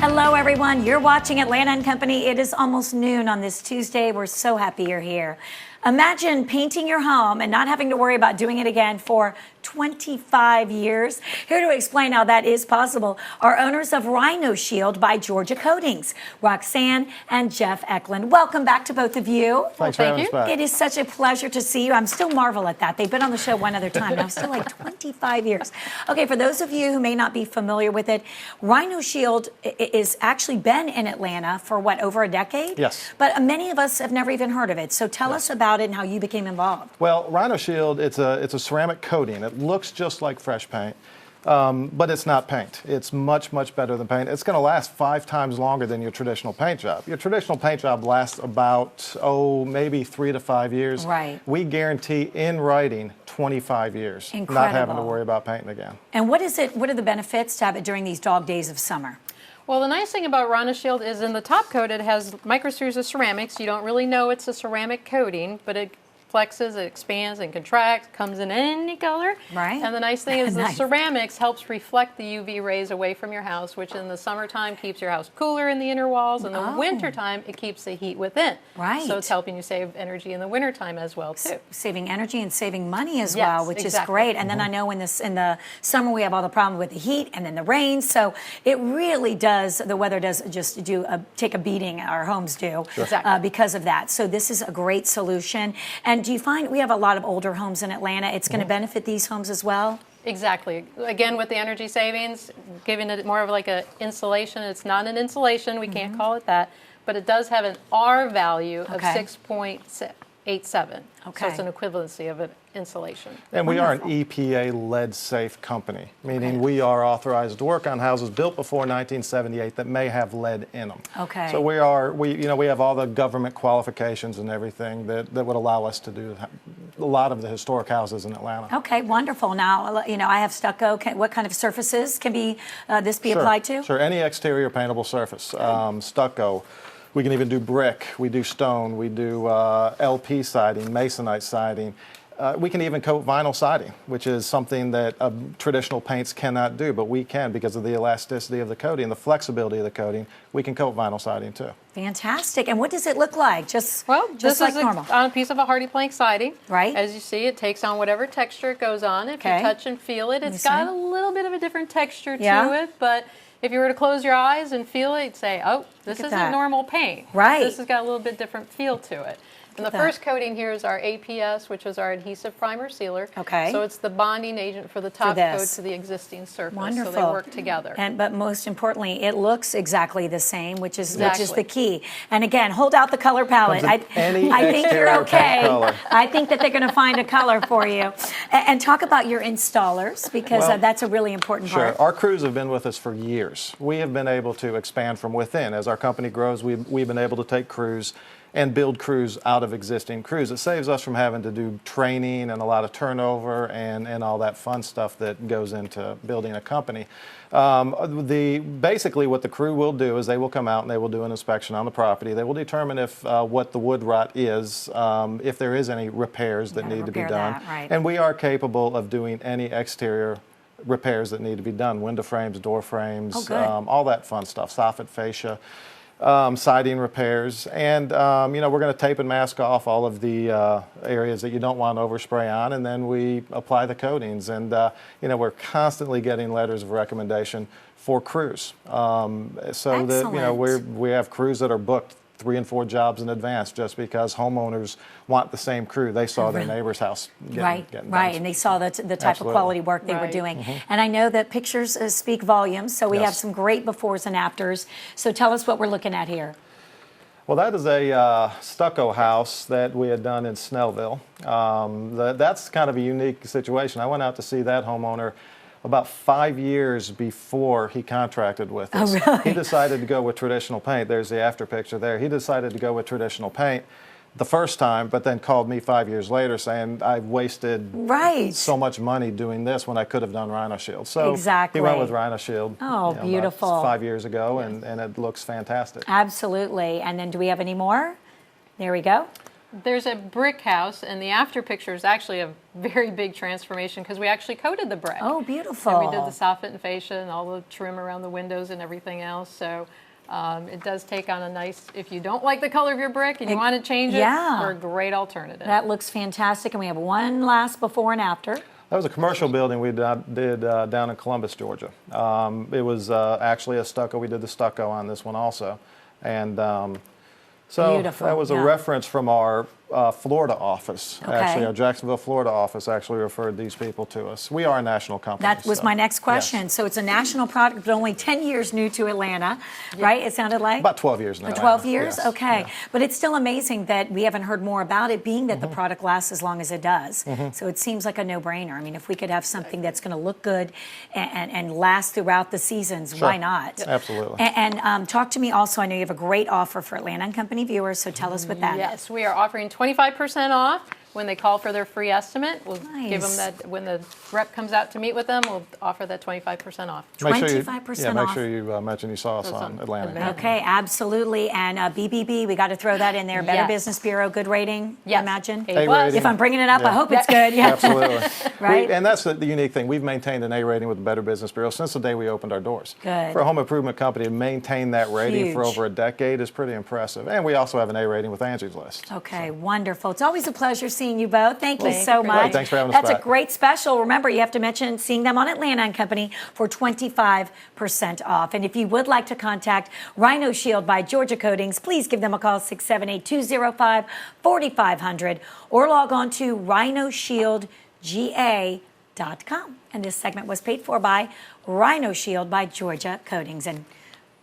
Hello, everyone. You're watching Atlanta and Company. It is almost noon on this Tuesday. We're so happy you're here. Imagine painting your home and not having to worry about doing it again for 25 years. Here to explain how that is possible are owners of Rhino Shield by Georgia Coatings, Roxanne and Jeff Eklund. Welcome back to both of you. Thanks for having us back. It is such a pleasure to see you. I'm still marvel at that. They've been on the show one other time, and I'm still like 25 years. Okay, for those of you who may not be familiar with it, Rhino Shield is actually been in Atlanta for what, over a decade? Yes. But many of us have never even heard of it. So tell us about it and how you became involved. Well, Rhino Shield, it's a ceramic coating. It looks just like fresh paint, but it's not paint. It's much, much better than paint. It's going to last 5 times longer than your traditional paint job. Your traditional paint job lasts about, maybe 3 to 5 years. Right. We guarantee in writing 25 years. Incredible. Not having to worry about painting again. And what is it? What are the benefits to have it during these dog days of summer? Well, the nice thing about Rhino Shield is in the top coat it has microspheres of ceramics. You don't really know it's a ceramic coating, but it flexes, it expands and contracts, comes in any color. Right. And the nice thing is Nice. the ceramics helps reflect the UV rays away from your house, which in the summertime keeps your house cooler in the inner walls. In the wintertime, it keeps the heat within. Right. So it's helping you save energy in the wintertime as well, too. Saving energy and saving money as Yes, well, which exactly. is great. And then I know in the summer we have all the problem with the heat and then the rain. So it really does, the weather does just take a beating, our homes do, Exactly. because of that. So this is a great solution. And do you find we have a lot of older homes in Atlanta? It's going to benefit these homes as well? Exactly. Again, with the energy savings, giving it more of like an insulation. It's not an insulation, we can't call it that, but it does have an R value of 6.87. Okay. So it's an equivalency of an insulation. And we are an Wonderful. EPA lead-safe company, meaning we are authorized to work on houses built before 1978 that may have lead in them. Okay. So we have all the government qualifications and everything that would allow us to do a lot of the historic houses in Atlanta. Okay, wonderful. Now, I have stucco. What kind of surfaces can this be applied to? Sure, any exterior paintable surface, stucco. We can even do brick, we do stone, we do LP siding, masonite siding. We can even coat vinyl siding, which is something that traditional paints cannot do, but we can because of the elasticity of the coating, the flexibility of the coating. We can coat vinyl siding too. Fantastic. And what does it look like? Just Well, just like this is normal. on a piece of a hardy plank siding. Right. As you see, it takes on whatever texture it goes on. If Okay. you touch and feel it, it's see. got a little bit of a different texture Yeah. to it, but if you were to close your eyes and feel it, you'd say, oh, this at isn't that. normal paint. Right. This has got a little bit different feel to it. And the that. first coating here is our APS, which is our adhesive primer sealer. Okay. So it's the bonding agent for the top this. coat to the existing surface. Wonderful. So they work together. But most importantly, it looks exactly the same, which is Exactly. the key. And again, hold out the color palette. Comes in any I think you're exterior okay. paint color. I think that they're going to find a color for you. And talk about your installers, because Well, that's a really important Sure. part. Our crews have been with us for years. We have been able to expand from within. As our company grows, we've been able to take crews and build crews out of existing crews. It saves us from having to do training and a lot of turnover and all that fun stuff that goes into building a company. Basically what the crew will do is they will come out and they will do an inspection on the property. They will determine if what the wood rot is, if there is any repairs that need to be repair done. that, right. And we are capable of doing any exterior repairs that need to be done, window frames, door frames, Oh, good. all that fun stuff, soffit fascia, siding repairs, and we're going to tape and mask off all of the areas that you don't want to overspray on, and then we apply the coatings, and we're constantly getting letters of recommendation for crews, so that we have crews that are booked 3 and 4 jobs in advance just because homeowners want the same crew. They saw their neighbor's house getting done. And they saw the type of Absolutely. quality work they were Right. doing. And I know that pictures speak volumes, so we have Yes. some great befores and afters. So tell us what we're looking at here. Well, that is a stucco house that we had done in Snellville. That's kind of a unique situation. I went out to see that homeowner about 5 years before he contracted with us. Oh, really? He decided to go with traditional paint. There's the after picture there. He decided to go with traditional paint the first time, but then called me 5 years later saying, I wasted Right. so much money doing this when I could have done Rhino Shield. So Exactly. he went with Rhino Shield Oh, about beautiful. 5 years ago, and it looks fantastic. Absolutely. And then do we have any more? There we go. There's a brick house, and the after picture is actually a very big transformation because we actually coated the brick. Oh, beautiful. And we did the soffit and fascia and all the trim around the windows and everything else. So it does take on a nice, if you don't like the color of your brick and you want to change it, yeah. we're a great alternative. That looks fantastic. And we have one last before and after. That was a commercial building we did down in Columbus, Georgia. It was actually a stucco. We did the stucco on this one also. And so beautiful. That was a reference from our Florida office. Okay. Actually, our Jacksonville, Florida office actually referred these people to us. We are a national company. That was my next question. Yes. So it's a national product, but only 10 years new to Atlanta, right? It sounded like? About 12 years now. 12 years? Yes. Okay. Yeah. But it's still amazing that we haven't heard more about it, being that the product lasts as long as it does. So it seems like a no-brainer. I mean, if we could have something that's going to look good and last throughout the seasons, why not? Absolutely. And talk to me also, I know you have a great offer for Atlanta and Company viewers, so tell us what that is. Yes, we are offering 25% off when they call for their free estimate. We'll give them that when the rep comes out to meet with them. We'll offer that 25% off. 25% Make off. sure you mention you saw us on Atlanta. Okay, absolutely. And BBB, we got to throw that in there. Better Yes. Business Bureau, good rating, I Yes. imagine. A+. rating. If I'm bringing it up, I Yeah. hope it's good. Yeah. Absolutely. Right? And that's the unique thing. We've maintained an A rating with the Better Business Bureau since the day we opened our doors. Good. For a home improvement company to maintain that rating for Huge. over a decade is pretty impressive. And we also have an A rating with Angie's List. Okay, wonderful. It's always a pleasure seeing you both. Thank you Thank so you. much. Great, thanks for having us That's a back. great special. Remember, you have to mention seeing them on Atlanta and Company for 25% off. And if you would like to contact Rhino Shield by Georgia Coatings, please give them a call, 678-205-4500, or log on to rhinoshieldga.com. And this segment was paid for by Rhino Shield by Georgia Coatings. And